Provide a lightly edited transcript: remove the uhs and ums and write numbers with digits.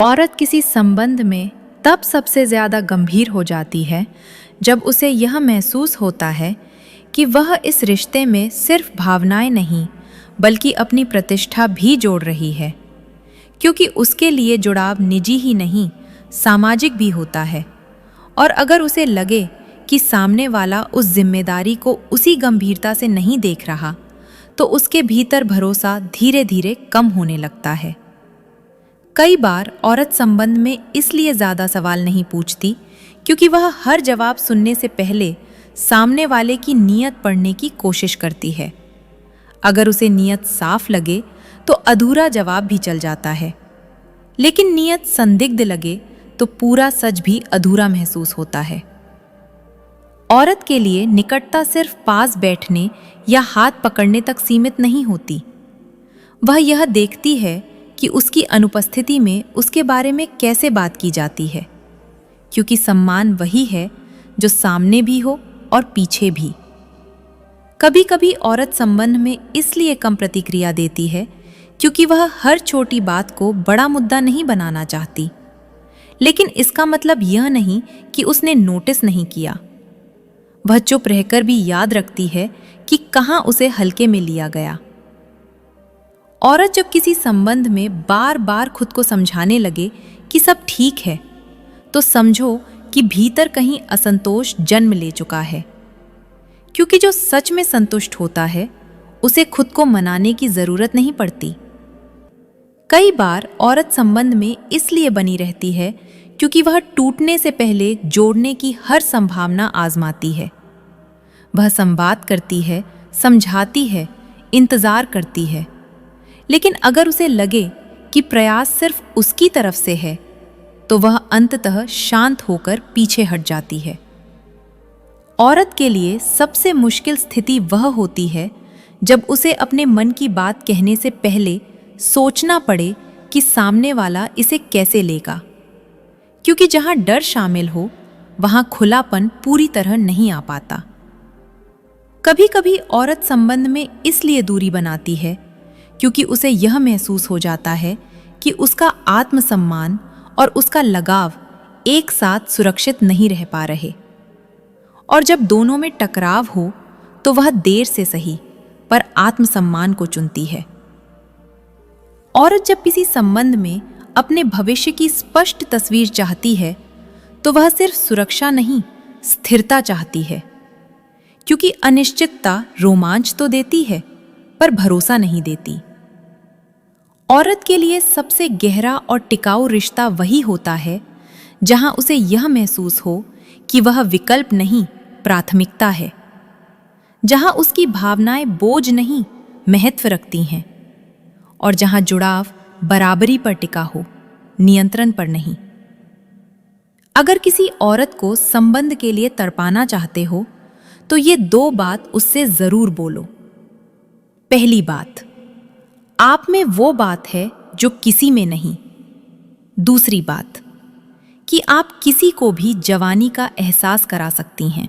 औरत किसी संबंध में तब सबसे ज़्यादा गंभीर हो जाती है जब उसे यह महसूस होता है कि वह इस रिश्ते में सिर्फ भावनाएं नहीं बल्कि अपनी प्रतिष्ठा भी जोड़ रही है, क्योंकि उसके लिए जुड़ाव निजी ही नहीं सामाजिक भी होता है। और अगर उसे लगे कि सामने वाला उस जिम्मेदारी को उसी गंभीरता से नहीं देख रहा, तो उसके भीतर भरोसा धीरे धीरे कम होने लगता है। कई बार औरत संबंध में इसलिए ज़्यादा सवाल नहीं पूछती क्योंकि वह हर जवाब सुनने से पहले सामने वाले की नीयत पढ़ने की कोशिश करती है। अगर उसे नीयत साफ लगे तो अधूरा जवाब भी चल जाता है, लेकिन नीयत संदिग्ध लगे तो पूरा सच भी अधूरा महसूस होता है। औरत के लिए निकटता सिर्फ पास बैठने या हाथ पकड़ने तक सीमित नहीं होती। वह यह देखती है कि उसकी अनुपस्थिति में उसके बारे में कैसे बात की जाती है, क्योंकि सम्मान वही है जो सामने भी हो और पीछे भी। कभी कभी औरत संबंध में इसलिए कम प्रतिक्रिया देती है क्योंकि वह हर छोटी बात को बड़ा मुद्दा नहीं बनाना चाहती, लेकिन इसका मतलब यह नहीं कि उसने नोटिस नहीं किया। वह चुप रहकर भी याद रखती है कि कहाँ उसे हल्के में लिया गया। औरत जब किसी संबंध में बार बार खुद को समझाने लगे कि सब ठीक है, तो समझो कि भीतर कहीं असंतोष जन्म ले चुका है, क्योंकि जो सच में संतुष्ट होता है उसे खुद को मनाने की जरूरत नहीं पड़ती। कई बार औरत संबंध में इसलिए बनी रहती है क्योंकि वह टूटने से पहले जोड़ने की हर संभावना आजमाती है। वह संवाद करती है, समझाती है, इंतजार करती है, लेकिन अगर उसे लगे कि प्रयास सिर्फ उसकी तरफ से है तो वह अंततः शांत होकर पीछे हट जाती है। औरत के लिए सबसे मुश्किल स्थिति वह होती है जब उसे अपने मन की बात कहने से पहले सोचना पड़े कि सामने वाला इसे कैसे लेगा, क्योंकि जहां डर शामिल हो वहां खुलापन पूरी तरह नहीं आ पाता। कभी कभी औरत संबंध में इसलिए दूरी बनाती है क्योंकि उसे यह महसूस हो जाता है कि उसका आत्मसम्मान और उसका लगाव एक साथ सुरक्षित नहीं रह पा रहे, और जब दोनों में टकराव हो तो वह देर से सही पर आत्मसम्मान को चुनती है। औरत जब किसी संबंध में अपने भविष्य की स्पष्ट तस्वीर चाहती है तो वह सिर्फ सुरक्षा नहीं, स्थिरता चाहती है, क्योंकि अनिश्चितता रोमांच तो देती है पर भरोसा नहीं देती। औरत के लिए सबसे गहरा और टिकाऊ रिश्ता वही होता है जहां उसे यह महसूस हो कि वह विकल्प नहीं, प्राथमिकता है, जहां उसकी भावनाएं बोझ नहीं, महत्व रखती हैं, और जहां जुड़ाव बराबरी पर टिका हो, नियंत्रण पर नहीं। अगर किसी औरत को संबंध के लिए तड़पाना चाहते हो तो ये दो बात उससे जरूर बोलो। पहली बात, आप में वो बात है जो किसी में नहीं। दूसरी बात कि आप किसी को भी जवानी का एहसास करा सकती हैं।